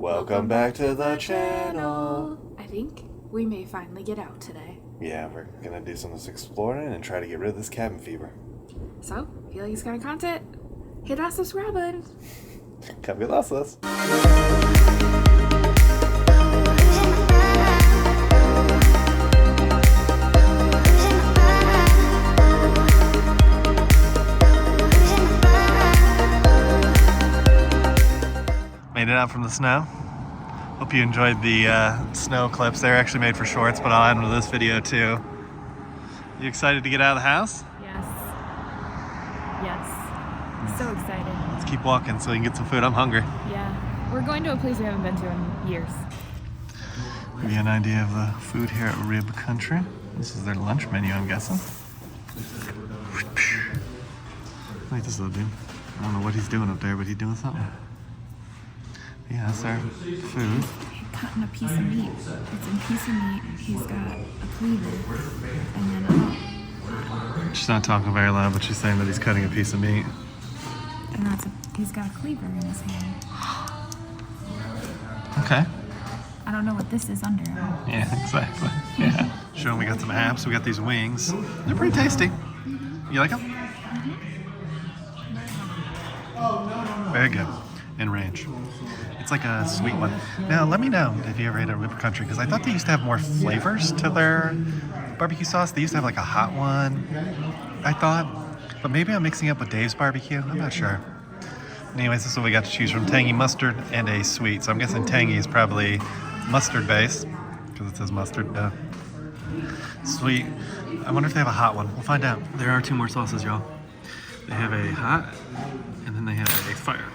Welcome back to the channel. I think we may finally get out today. Yeah, we're gonna do some exploring and try to get rid of this cabin fever. So, if you like this kind of content, hit that subscribe button. Come get lost with us. Made it out from the snow. Hope you enjoyed the snow clips. They're actually made for shorts, but I'll add them to this video too. You excited to get out of the house? Yes. Yes. So excited. Let's keep walking so we can get some food. I'm hungry. Yeah. We're going to a place we haven't been to in years. Give you an idea of the food here at Rib Country. This is their lunch menu, I'm guessing. Look at this little dude. I don't know what he's doing up there, but he's doing something. Yeah, that's our food. He's cutting a piece of meat. It's a piece of meat. He's got a cleaver. And then She's not talking very loud, but she's saying that he's cutting a piece of meat. and he's got a cleaver in his hand. Okay. I don't know what this is under. Yeah, exactly. Yeah. Showing we got some apps. We got these wings. They're pretty tasty. You like them? Very good. In range. It's like a sweet one. Now, let me know if you ever ate at Rib Country, because I thought they used to have more flavors to their barbecue sauce. They used to have like a hot one, I thought. But maybe I'm mixing up with Dave's barbecue. I'm not sure. Anyways, this is what we got to choose from. Tangy mustard and a sweet. So I'm guessing tangy is probably mustard base, because it says mustard. Sweet. I wonder if they have a hot one. We'll find out. There are two more sauces, y'all. They have a hot, and then they have a fire.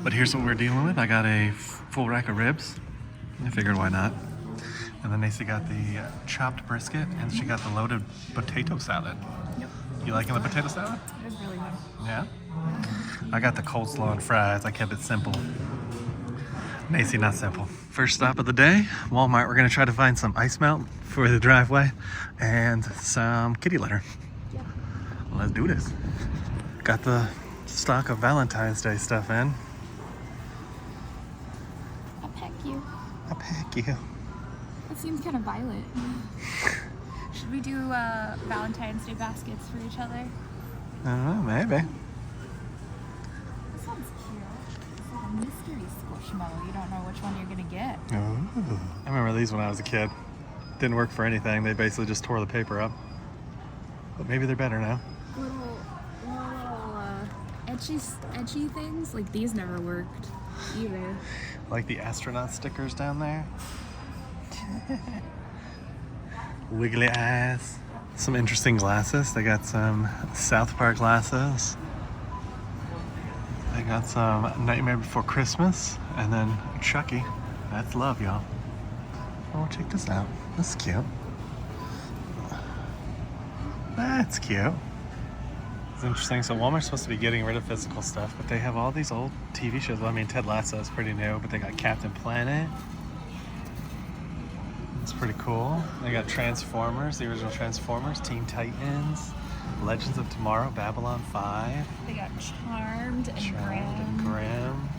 But here's what we're dealing with. I got a full rack of ribs. I figured why not. And then Nacy got the chopped brisket, and she got the loaded potato salad. Yep. You liking the potato salad? It's really good. Yeah? I got the coleslaw and fries. I kept it simple. Nacy, not simple. First stop of the day, Walmart. We're gonna try to find some ice melt for the driveway and some kitty litter. Yeah. Let's do this. Got the stock of Valentine's Day stuff in. I'll peck you. I'll pack you. That seems kind of violent. Should we do Valentine's Day baskets for each other? I don't know, maybe. That sounds cute. It's like a mystery squishmallow. You don't know which one you're gonna get. Ooh. I remember these when I was a kid. Didn't work for anything. They basically just tore the paper up. But maybe they're better now. Little edgy things. Like these never worked either. Like the astronaut stickers down there. Wiggly eyes. Some interesting glasses. They got some South Park glasses. They got some Nightmare Before Christmas. And then Chucky. That's love, y'all. Oh, check this out. That's cute. That's cute. It's interesting. So Walmart's supposed to be getting rid of physical stuff, but they have all these old TV shows. Well, I mean, Ted Lasso is pretty new, but they got Captain Planet. It's pretty cool. They got Transformers, the original Transformers, Teen Titans, Legends of Tomorrow, Babylon 5. They got Charmed and Grimm.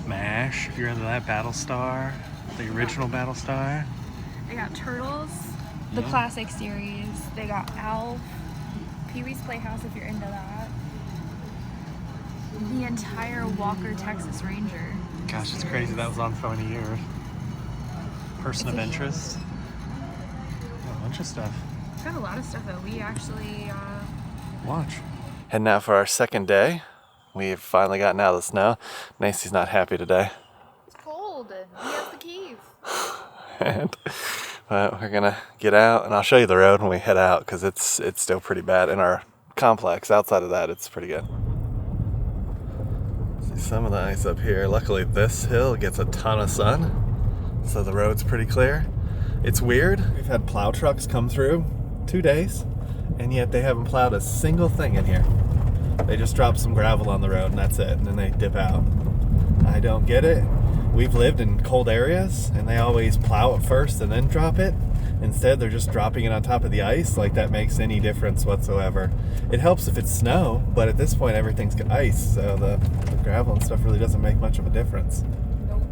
MASH, if you're into that, Battlestar, the original Battlestar. They got Turtles, the classic series. They got Alf, Pee-wee's Playhouse if you're into that. The entire Walker Texas Ranger. Gosh, it's crazy. That was on for many years. Person of Interest. A bunch of stuff. We've got a lot of stuff that we actually watch. Heading out for our second day. We've finally gotten out of the snow. Nacy's not happy today. It's cold and he has the keys. But we're gonna get out, and I'll show you the road when we head out, because it's still pretty bad in our complex. Outside of that, it's pretty good. See some of the ice up here. Luckily, this hill gets a ton of sun, so the road's pretty clear. It's weird. We've had plow trucks come through 2 days, and yet they haven't plowed a single thing in here. They just drop some gravel on the road, and that's it, and then they dip out. I don't get it. We've lived in cold areas, and they always plow it first and then drop it. Instead, they're just dropping it on top of the ice, like that makes any difference whatsoever. It helps if it's snow, but at this point everything's ice, so the gravel and stuff really doesn't make much of a difference. Nope.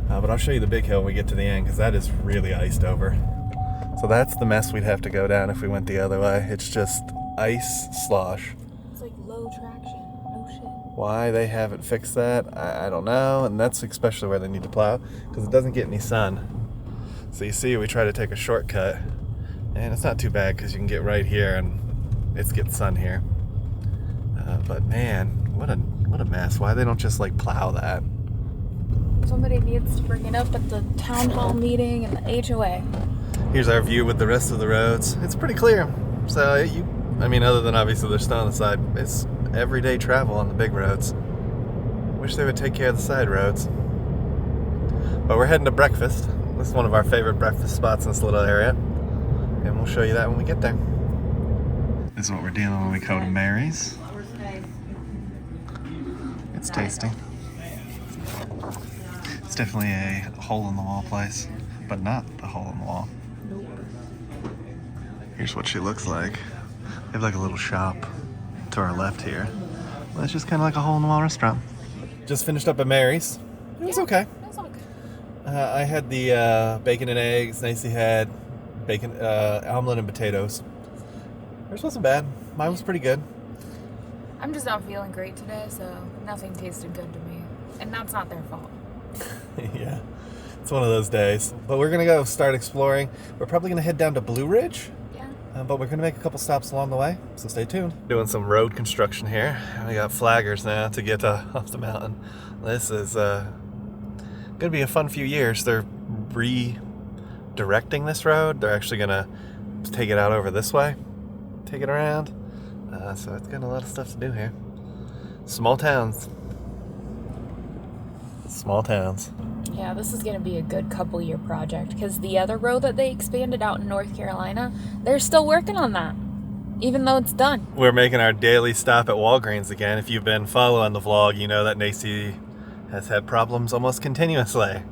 But I'll show you the big hill when we get to the end, because that is really iced over. So that's the mess we'd have to go down if we went the other way. It's just ice slosh. It's like low traction. No shit. Why they haven't fixed that, I don't know, and that's especially where they need to plow, because it doesn't get any sun. So you see, we try to take a shortcut, and it's not too bad because you can get right here and it's getting sun here. But man, what a mess. Why they don't just like plow that? Somebody needs to bring it up at the town hall meeting and the HOA. Here's our view with the rest of the roads. It's pretty clear. So I mean, other than obviously there's snow on the side, it's everyday travel on the big roads. Wish they would take care of the side roads. But we're heading to breakfast. This is one of our favorite breakfast spots in this little area, and we'll show you that when we get there. This is what we're dealing when we go to Mary's. It's tasty. It's definitely a hole-in-the-wall place, but not the hole-in-the-wall. Nope. Here's what she looks like. They have like a little shop to our left here. Well, it's just kind of like a hole-in-the-wall restaurant. Just finished up at Mary's. It was okay. I had the bacon and eggs. Nicey had bacon, omelet and potatoes. Yours wasn't bad. Mine was pretty good. I'm just not feeling great today, so nothing tasted good to me. And that's not their fault. Yeah, it's one of those days. But we're going to go start exploring. We're probably going to head down to Blue Ridge. Yeah. But we're going to make a couple stops along the way, so stay tuned. Doing some road construction here. We got flaggers now to get off the mountain. This is going to be a fun few years. They're redirecting this road. They're actually going to take it out over this way, take it around. So it's got a lot of stuff to do here. Small towns. Small towns. Yeah, this is going to be a good couple year project because the other road that they expanded out in North Carolina, they're still working on that, even though it's done. We're making our daily stop at Walgreens again. If you've been following the vlog, you know that Nacy has had problems almost continuously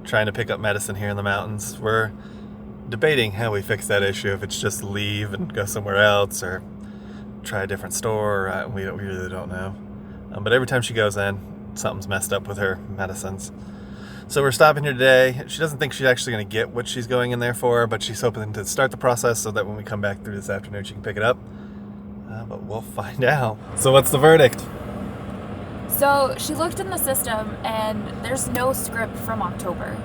trying to pick up medicine here in the mountains. We're debating how we fix that issue, if it's just leave and go somewhere else or try a different store. We really don't know. But every time she goes in, something's messed up with her medicines. So we're stopping here today. She doesn't think she's actually going to get what she's going in there for, but she's hoping to start the process so that when we come back through this afternoon, she can pick it up. But we'll find out. So what's the verdict? So she looked in the system and there's no script from October.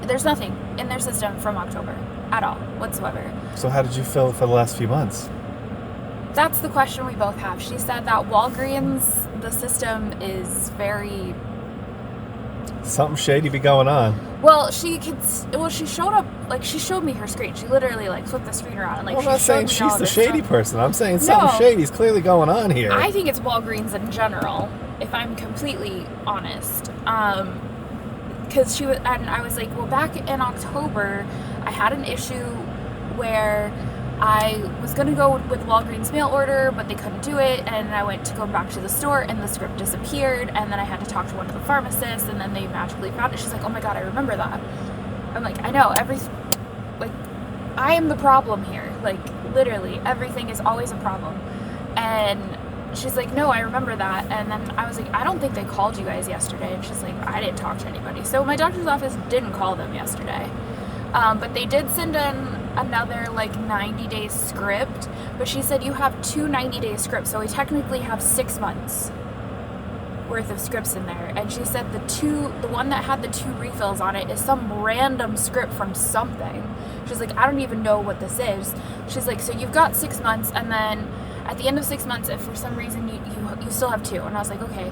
There's nothing in their system from October at all whatsoever. So how did you feel for the last few months? That's the question we both have. She said that Walgreens, the system is very... Something shady be going on. Well, she showed up, like, she showed me her screen. She literally, like, flipped the screen around and, like, I'm not saying she's the shady person. I'm saying something shady's clearly going on here. I think it's Walgreens in general, if I'm completely honest. Because she was, and I was like, well, back in October, I had an issue where I was going to go with Walgreens mail order, but they couldn't do it, and I went to go back to the store, and the script disappeared, and then I had to talk to one of the pharmacists, and then they magically found it. She's like, oh my god, I remember that. I'm like, I know, I am the problem here. Like, literally, everything is always a problem. And she's like, no, I remember that. And then I was like, I don't think they called you guys yesterday. And she's like, I didn't talk to anybody. So my doctor's office didn't call them yesterday. But they did send in another, like, 90-day script. But she said, you have 2 90-day scripts. So we technically have 6 months worth of scripts in there. And she said the one that had the 2 refills on it is some random script from something. She's like, I don't even know what this is. She's like, so you've got 6 months, and then at the end of 6 months, if for some reason you still have 2. And I was like, okay,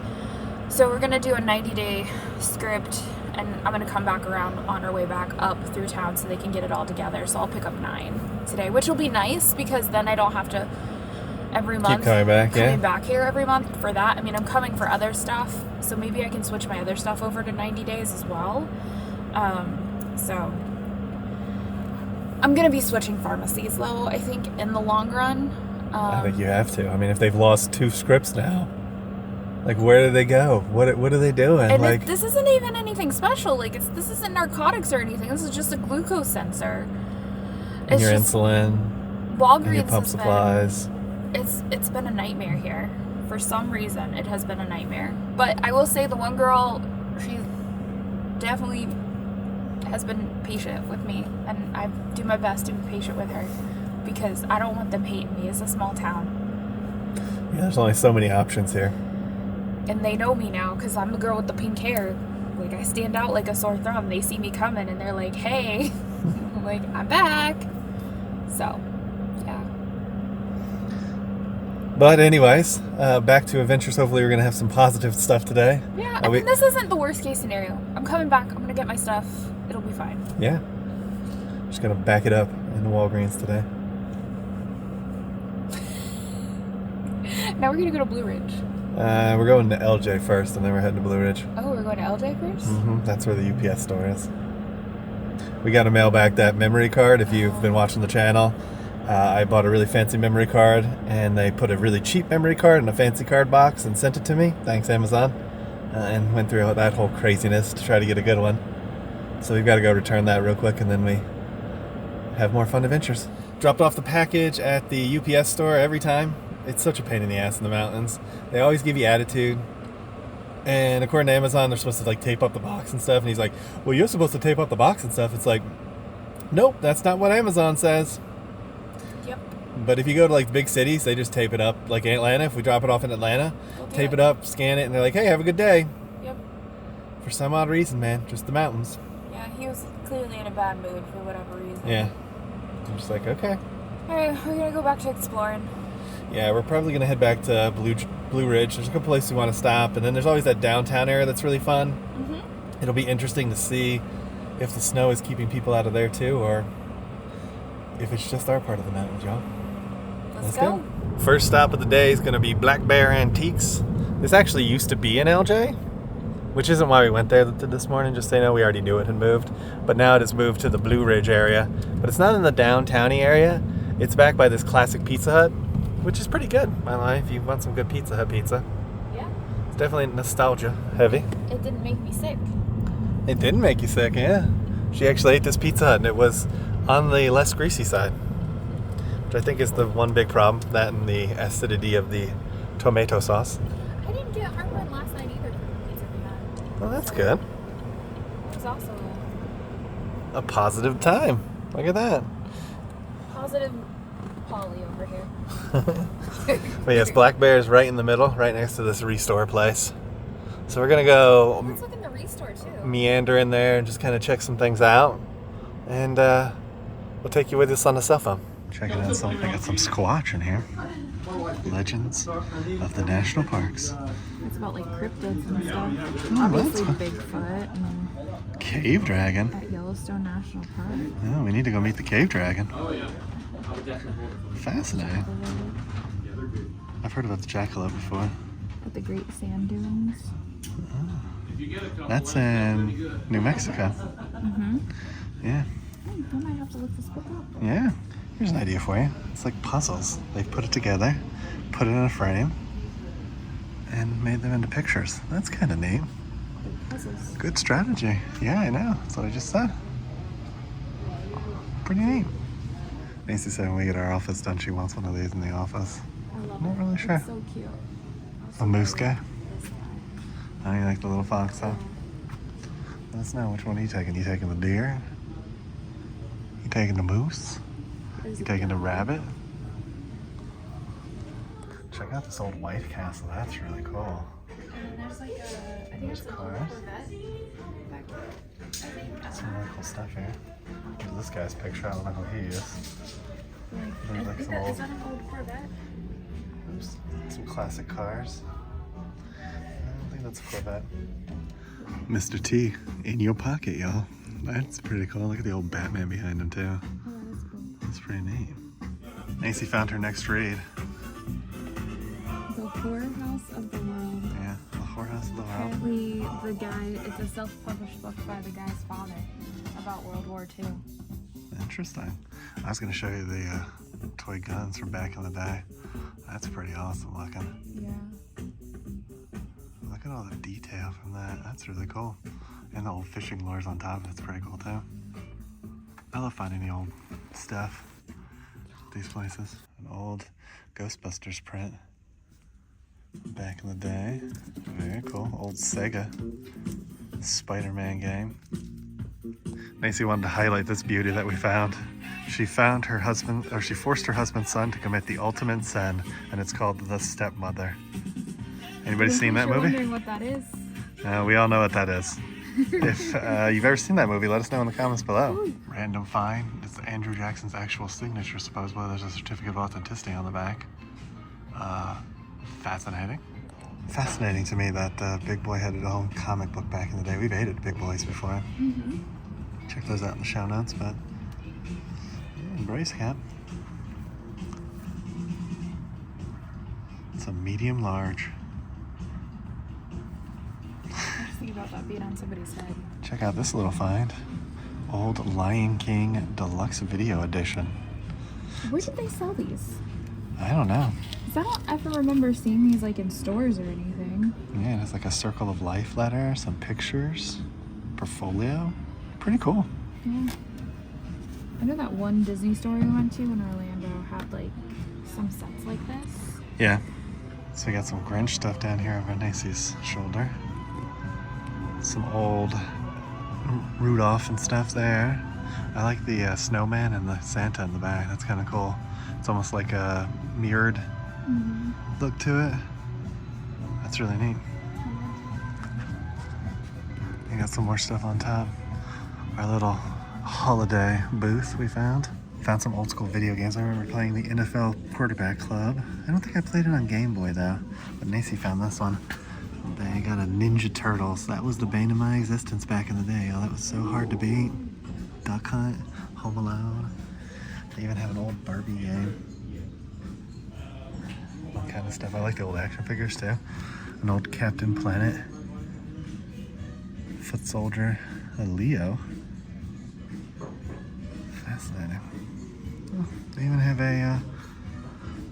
so we're gonna do a 90-day script, and I'm gonna come back around on our way back up through town so they can get it all together. So I'll pick up 9 today, which will be nice because then I don't have to every month keep coming back here every month for that. I mean, I'm coming for other stuff, so maybe I can switch my other stuff over to 90 days as well. So I'm gonna be switching pharmacies though, I think, in the long run. I think you have to. I mean, if they've lost 2 scripts now. Like, where do they go? What are they doing? And like, this isn't even anything special. Like, this isn't narcotics or anything. This is just a glucose sensor. and your insulin, Walgreens and your pump supplies. It's been a nightmare here. For some reason, it has been a nightmare. But I will say the one girl, she definitely has been patient with me, and I do my best to be patient with her because I don't want them hating me. It's a small town. Yeah, there's only so many options here. And they know me now because I'm the girl with the pink hair. Like, I stand out like a sore thumb. They see me coming and they're like, hey. I'm like, I'm back. So, yeah. But anyways, back to adventures. Hopefully we're going to have some positive stuff today. Yeah, I mean, this isn't the worst case scenario. I'm coming back. I'm going to get my stuff. It'll be fine. Yeah. Just going to back it up in the Walgreens today. Now we're going to go to Blue Ridge. We're going to LJ first, and then we're heading to Blue Ridge. Oh, we're going to LJ first? Mm-hmm. That's where the UPS store is. We got to mail back that memory card. If you've been watching the channel, I bought a really fancy memory card, and they put a really cheap memory card in a fancy card box and sent it to me. Thanks, Amazon. And went through that whole craziness to try to get a good one. So we've got to go return that real quick, and then we have more fun adventures. Dropped off the package at the UPS store every time. It's such a pain in the ass in the mountains. They always give you attitude. And according to Amazon, they're supposed to like tape up the box and stuff. And he's like, well, you're supposed to tape up the box and stuff. It's like, nope, that's not what Amazon says. Yep. But if you go to like the big cities, they just tape it up. Like Atlanta, if we drop it off in Atlanta, tape it up, scan it, and they're like, hey, have a good day. Yep. For some odd reason, man, just the mountains. Yeah, he was clearly in a bad mood for whatever reason. Yeah. I'm just like, okay. Alright, we're going to go back to exploring. Yeah, we're probably going to head back to Blue Ridge. There's a couple places we want to stop. And then there's always that downtown area that's really fun. Mm-hmm. It'll be interesting to see if the snow is keeping people out of there too, or if it's just our part of the mountains, y'all. Let's go. First stop of the day is going to be Black Bear Antiques. This actually used to be in LJ, which isn't why we went there this morning. Just so you know, we already knew it had moved. But now it has moved to the Blue Ridge area. But it's not in the downtowny area. It's back by this classic Pizza Hut, which is pretty good, by the way, if you want some good Pizza Hut pizza. Yeah. It's definitely nostalgia heavy. It didn't make me sick. It didn't make you sick, yeah. She actually ate this Pizza Hut, and it was on the less greasy side, which I think is the one big problem, that and the acidity of the tomato sauce. I didn't get heartburn last night either from the pizza we had. Well, that's good. It was also A positive time. Look at that. positive Polly over here. But yes, Black Bear is right in the middle, right next to this restore place. So we're going to go Let's look in the restore too. meander in there and just kind of check some things out. And we'll take you with us on the cell phone. Checking out some, I got some Squatch in here. Legends of the National Parks. It's about like cryptids and stuff. Oh, Obviously that's Bigfoot and Cave Dragon. at Yellowstone National Park. Oh, we need to go meet the Cave Dragon. Fascinating. I've heard about the jackalope before. With the Great Sand Dunes. That's in New Mexico. Mm-hmm. Yeah. I might have to look this book up. Yeah. Here's an idea for you. It's like puzzles. They put it together, put it in a frame, and made them into pictures. That's kind of neat. Puzzles. Good strategy. Yeah, I know. That's what I just said. Pretty neat. Macy said when we get our office done, she wants one of these in the office. I love I'm not it. really sure. It's so cute. A moose guy? This guy. Oh, you like the little fox, huh? Let us know. Which one are you taking? You taking the deer? You taking the moose? You taking the rabbit? Check out this old White Castle. That's really cool. And there's like a, I think it's an old Cars. Corvette back there. I think. Some really cool stuff here. Look at this guy's picture. I don't know who he is. There's like some Is old, that an old Corvette? some classic cars. I don't think that's a Corvette. Mr. T, in your pocket, y'all. That's pretty cool. Look at the old Batman behind him, too. Oh, that's cool. That's pretty neat. Macy found her next read. The Whorehouse of the World. Yeah, The Whorehouse of the World. Apparently, the guy, it's a self-published book by the guy's father about World War II. Interesting. I was going to show you the toy guns from back in the day. That's pretty awesome looking. Yeah. at all the detail from that. That's really cool. And the old fishing lures on top. That's pretty cool too. I love finding the old stuff at these places. An old Ghostbusters print back in the day. Very cool. Old Sega Spider-Man game. Macy wanted to highlight this beauty that we found. She found her husband, or she forced her husband's son to commit the ultimate sin, and it's called The Stepmother. Anybody seen that movie? Wondering what that is. We all know what that is. If you've ever seen that movie, let us know in the comments below. Ooh. Random find. It's Andrew Jackson's actual signature, supposedly. There's a certificate of authenticity on the back. Fascinating. Fascinating to me that Big Boy had a own comic book back in the day. We've ate at Big Boy's before. Mm-hmm. Check those out in the show notes, but brace cap. It's a medium large. Think about that being on somebody's head. Check out this little find. Old Lion King Deluxe Video Edition. Where did they sell these? I don't know. I don't ever remember seeing these like in stores or anything. Yeah, it has like a circle of life letter, some pictures, portfolio. Pretty cool. Yeah. I know that one Disney store we went to in Orlando had like some sets like this. Yeah. So we got some Grinch stuff down here over Macy's shoulder. Some old Rudolph and stuff there. I like the snowman and the Santa in the back. That's kind of cool. It's almost like a mirrored look to it. That's really neat. You got some more stuff on top. Our little holiday booth we found. Found some old school video games. I remember playing the NFL Quarterback Club. I don't think I played it on Game Boy though, but Macy found this one. They got a Ninja Turtles. That was the bane of my existence back in the day. Oh, that was so hard to beat. Duck Hunt, Home Alone. They even have an old Barbie game. All kind of stuff. I like the old action figures too. An old Captain Planet. Foot Soldier. A Leo. Fascinating. Oh, they even have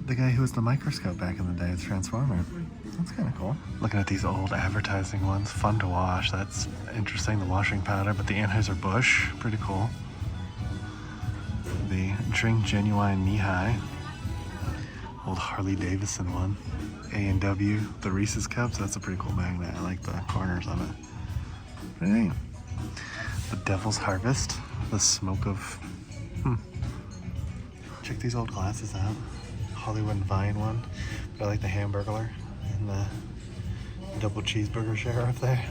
the guy who was the microscope back in the day, the Transformer. That's kind of cool. Looking at these old advertising ones, fun to wash. That's interesting, the washing powder, but the Anheuser-Busch, pretty cool. The Drink Genuine Knee-High. Old Harley Davidson one. A&W, the Reese's Cups. That's a pretty cool magnet. I like the corners of it. Pretty neat. The Devil's Harvest. The smoke of... Check these old glasses out. Hollywood and Vine one. But I like the Hamburglar and the double cheeseburger share up there.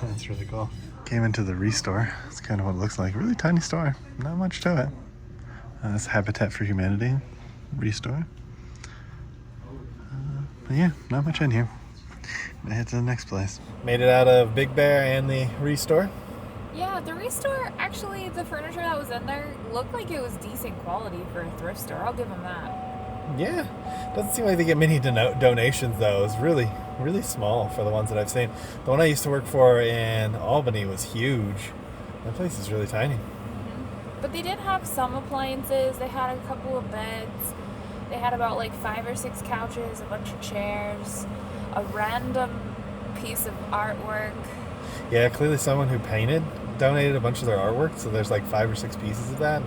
That's really cool. Came into the Restore. That's kind of what it looks like. Really tiny store. Not much to it. That's Habitat for Humanity Restore. But yeah, not much in here. Gonna head to the next place. Made it out of Big Bear and the Restore. Yeah, the Restore, actually, the furniture that was in there looked like it was decent quality for a thrift store. I'll give them that. Yeah, doesn't seem like they get many donations though. It's really, really small for the ones that I've seen. The one I used to work for in Albany was huge. That place is really tiny. But they did have some appliances. They had a couple of beds. They had about like 5 or 6 couches, a bunch of chairs, a random piece of artwork. Yeah, clearly someone who painted donated a bunch of their artwork, so there's like 5 or 6 pieces of that,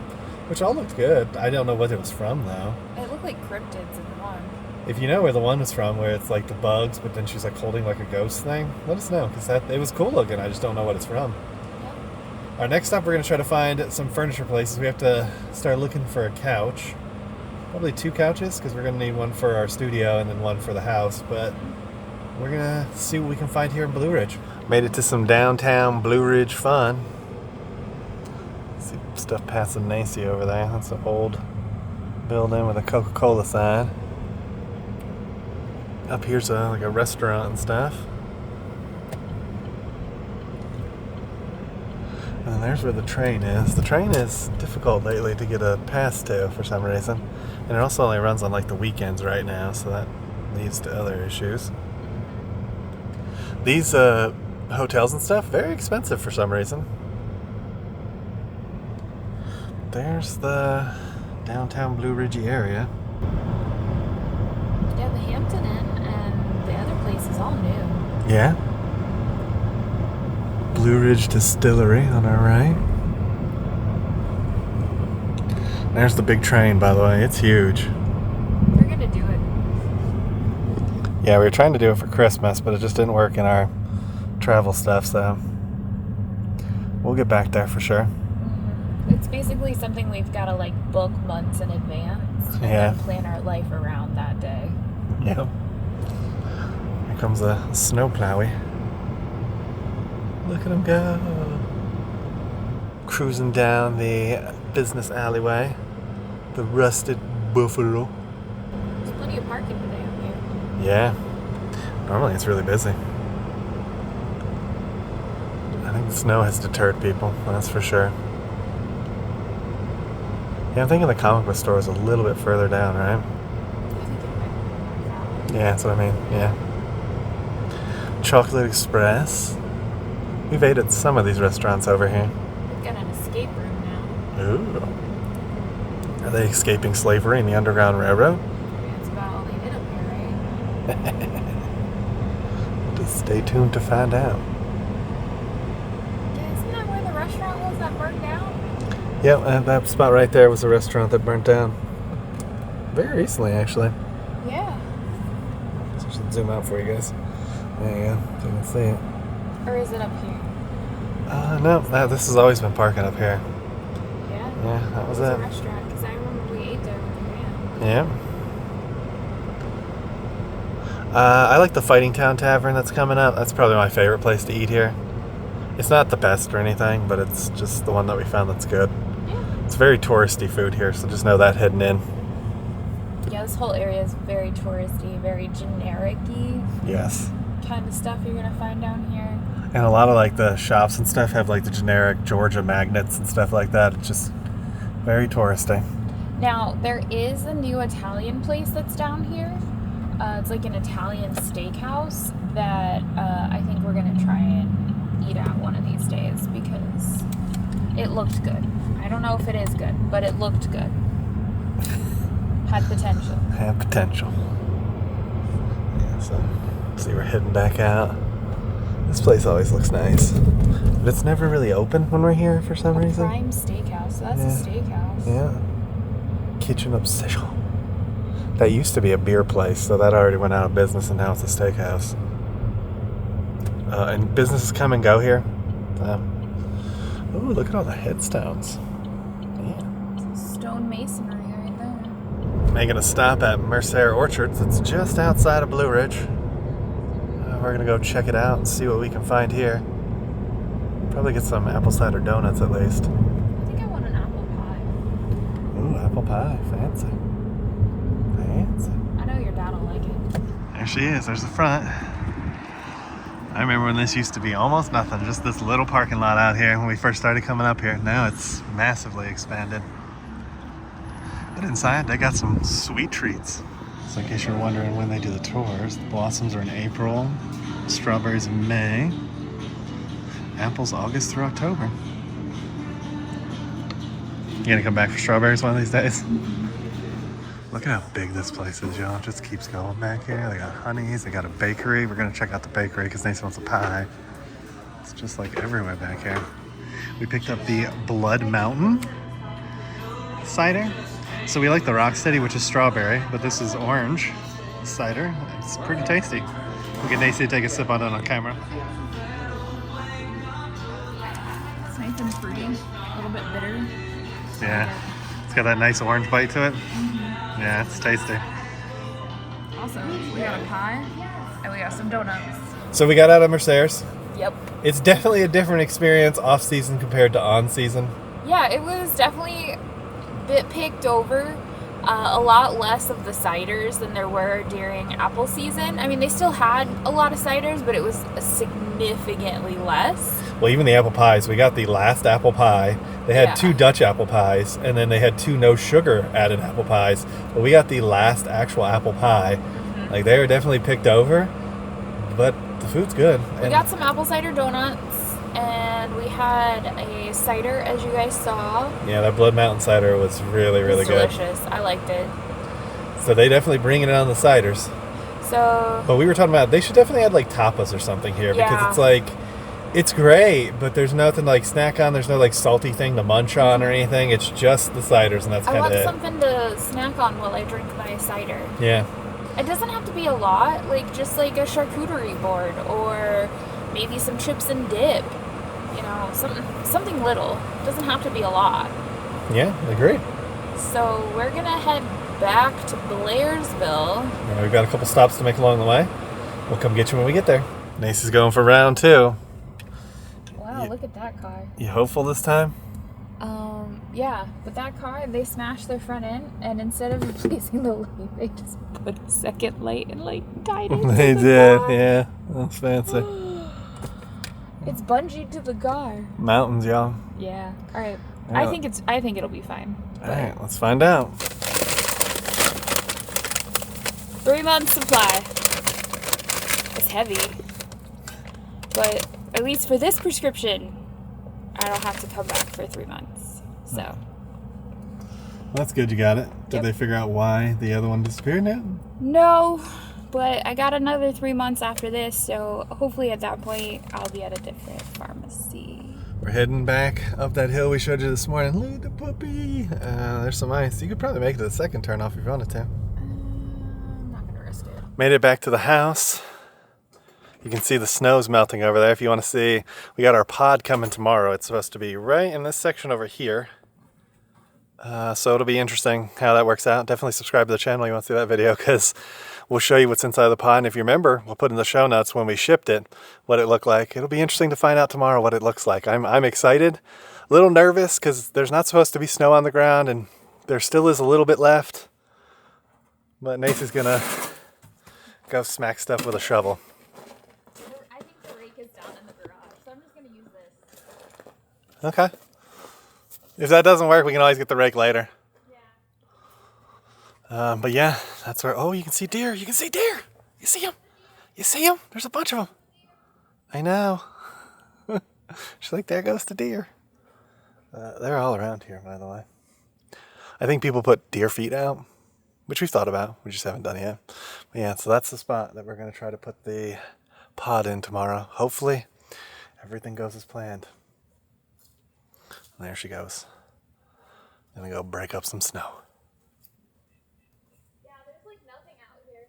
which all looked good. I don't know what it was from though. It looked like cryptids in one. If you know where the one was from, where it's like the bugs, but then she's like holding like a ghost thing, let us know, because it was cool looking. I just don't know what it's from. Yep. Our next stop, we're going to try to find some furniture places. We have to start looking for a couch. Probably 2 couches, because we're going to need one for our studio and then one for the house, but we're going to see what we can find here in Blue Ridge. Made it to some downtown Blue Ridge fun. See stuff passing Nacy over there. That's an old building with a Coca-Cola sign. Up here's like a restaurant and stuff. And then there's where the train is. The train is difficult lately to get a pass to for some reason. And it also only runs on like the weekends right now, so that leads to other issues. These hotels and stuff, very expensive for some reason. There's the downtown Blue Ridgey area. Yeah, the Hampton Inn and the other place is all new. Yeah? Blue Ridge Distillery on our right. There's the big train, by the way. It's huge. We're gonna do it. Yeah, we were trying to do it for Christmas, but it just didn't work in our travel stuff, so we'll get back there for sure. It's basically something we've got to like book months in advance and Yeah. then plan our life around that day. Yep. Here comes a snowplowy. Look at him go. Cruising down the business alleyway. The Rusted Buffalo. There's plenty of parking today up here. Yeah. Normally it's really busy. I think the snow has deterred people, that's for sure. Yeah, I'm thinking the comic book store is a little bit further down, right? Yeah, that's what I mean, yeah. Chocolate Express. We've ate at some of these restaurants over here. We've got an escape room now. Ooh. Are they escaping slavery in the Underground Railroad? That's about all they did up here, right? Just stay tuned to find out. Yeah, isn't that where the restaurant was that burned down? Yep, that spot right there was a restaurant that burnt down. Very recently, actually. Yeah. So I should zoom out for you guys. There you go, so you can see it. Or is it up here? No, this has always been parking up here. Yeah. Yeah, that was It was a it. restaurant, because I remember we ate there with the Yeah. van. I like the Fighting Town Tavern that's coming up. That's probably my favorite place to eat here. It's not the best or anything, but it's just the one that we found that's good. Yeah. It's very touristy food here, so just know that heading in. Yeah, this whole area is very touristy, very generic-y Yes. kind of stuff you're going to find down here. And a lot of like the shops and stuff have like the generic Georgia magnets and stuff like that. It's just very touristy. Now, there is a new Italian place that's down here. It's like an Italian steakhouse that I think we're going to try and eat at one of these days because it looked good. I don't know if it is good, but it looked good. Had potential. Had potential. Yeah, so see, we're heading back out. This place always looks nice, but it's never really open when we're here for some reason. Prime Steakhouse. So that's Yeah. a steakhouse. Yeah. Kitchen Obsession. That used to be a beer place, so that already went out of business, and now it's a steakhouse. And businesses come and go here. Ooh, look at all the headstones. Yeah. Stone masonry right there. Making a stop at Mercier Orchards. It's just outside of Blue Ridge. We're gonna go check it out and see what we can find here. Probably get some apple cider donuts at least. I think I want an apple pie. Ooh, apple pie. Fancy. Fancy. I know your dad will like it. There she is. There's the front. I remember when this used to be almost nothing, just this little parking lot out here when we first started coming up here. Now it's massively expanded. But inside, they got some sweet treats. So in case you're wondering when they do the tours, the blossoms are in April, strawberries in May, apples August through October. You gonna come back for strawberries one of these days? Look at how big this place is, y'all. It just keeps going back here. They got Honey's, they got a bakery. We're gonna check out the bakery because Nathan wants a pie. It's just like everywhere back here. We picked up the Blood Mountain cider. So we like the Rocksteady, which is strawberry, but this is orange cider. It's pretty tasty. We'll get Nacy to take a sip on it on camera. It's nice and fruity, a little bit bitter. Yeah, it's got that nice orange bite to it. Yeah, it's tasty. Also, we got a pie and we got some donuts. So we got out of Mercier's. Yep. It's definitely a different experience off season compared to on season. Yeah, it was definitely a bit picked over. A lot less of the ciders than there were during apple season. I mean, they still had a lot of ciders, but it was significantly less. Well, even the apple pies. We got the last apple pie. They had Yeah. 2 Dutch apple pies, and then they had 2 no sugar added apple pies. But we got the last actual apple pie. Mm-hmm. Like, they were definitely picked over, but the food's good. We got some apple cider donuts, and we had a cider, as you guys saw. Yeah, that Blood Mountain cider was really, really good. Delicious. I liked it. So they definitely bring it on the ciders. So But we were talking about they should definitely add like tapas or something here because Yeah. it's like It's great, but there's nothing to like snack on. There's no like salty thing to munch on or anything. It's just the ciders, and that's kind of it. I want something to snack on while I drink my cider. Yeah. It doesn't have to be a lot, like just like a charcuterie board or maybe some chips and dip. You know, something little. It doesn't have to be a lot. Yeah, agreed. So we're gonna head back to Blairsville. Yeah, we've got a couple stops to make along the way. We'll come get you when we get there. Nace is going for round 2. Wow, look at that car. You hopeful this time? Yeah, but that car, they smashed their front end, and instead of replacing the light, they just put a second light and like tied it. They did, yeah. That's fancy. It's bungeed to the car. Mountains, y'all. Yeah. All right. Yeah. I think it'll be fine. All right, let's find out. 3 months supply. It's heavy, but at least for this prescription, I don't have to come back for 3 months. So. That's good you got it. Did Yep. they figure out why the other one disappeared now? No, but I got another 3 months after this, so hopefully at that point I'll be at a different pharmacy. We're heading back up that hill we showed you this morning. Look at the puppy. There's some ice. You could probably make it to the second turn off if you wanted to. I'm not gonna risk it. Made it back to the house. You can see the snow's melting over there. If you want to see, we got our pod coming tomorrow. It's supposed to be right in this section over here. So it'll be interesting how that works out. Definitely subscribe to the channel if you want to see that video, because we'll show you what's inside the pod. And if you remember, we'll put in the show notes when we shipped it, what it looked like. It'll be interesting to find out tomorrow what it looks like. I'm excited, a little nervous because there's not supposed to be snow on the ground, and there still is a little bit left. But Nace is gonna go smack stuff with a shovel. I think the rake is down in the garage, so I'm just gonna use this. Okay. If that doesn't work, we can always get the rake later. Yeah. But yeah, that's where, oh, you can see deer. You can see deer. You see them? You see them? There's a bunch of them. I know. She's like, there goes the deer. They're all around here, by the way. I think people put deer feet out, which we've thought about. We just haven't done it yet. But yeah, so that's the spot that we're going to try to put the pod in tomorrow. Hopefully, everything goes as planned. And there she goes. Gonna go break up some snow. Yeah, there's like nothing out here.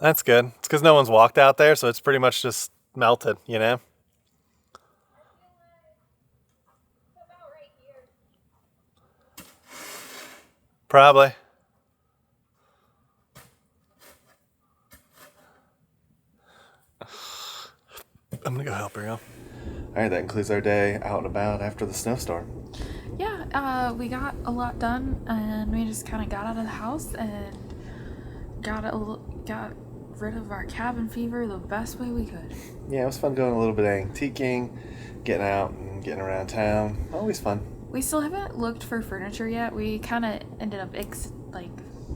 That's good. It's because no one's walked out there, so it's pretty much just melted, you know? I feel like it's about right here. Probably. I'm gonna go help her, y'all. All right, that concludes our day out and about after the snowstorm. Yeah, we got a lot done, and we just kind of got out of the house and got rid of our cabin fever the best way we could. Yeah, it was fun going a little bit antiquing, getting out and getting around town. Always fun. We still haven't looked for furniture yet. We kind of ended up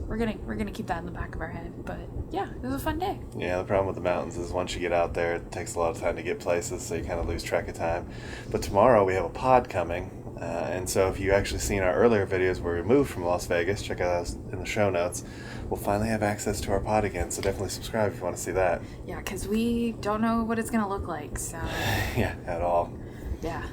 we're gonna keep that in the back of our head. But yeah, it was a fun day. Yeah, the problem with the mountains is once you get out there, it takes a lot of time to get places, so you kind of lose track of time. But tomorrow we have a pod coming, and so if you actually seen our earlier videos where we moved from Las Vegas, check out those in the show notes. We'll finally have access to our pod again, so definitely subscribe if you want to see that. Yeah, because we don't know what it's gonna look like, so Yeah, at all. yeah.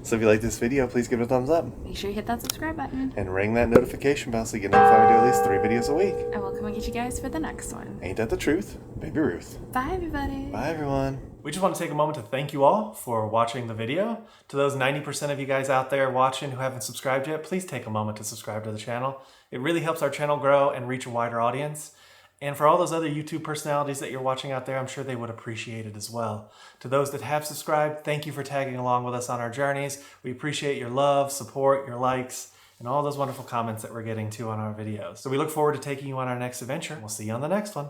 So if you like this video, please give it a thumbs up. Make sure you hit that subscribe button. And ring that notification bell so you get notified when we do at least 3 videos a week. And we'll come and get you guys for the next one. Ain't that the truth? Baby Ruth. Bye, everybody. Bye, everyone. We just want to take a moment to thank you all for watching the video. To those 90% of you guys out there watching who haven't subscribed yet, please take a moment to subscribe to the channel. It really helps our channel grow and reach a wider audience. And for all those other YouTube personalities that you're watching out there, I'm sure they would appreciate it as well. To those that have subscribed, thank you for tagging along with us on our journeys. We appreciate your love, support, your likes, and all those wonderful comments that we're getting to on our videos. So we look forward to taking you on our next adventure. We'll see you on the next one.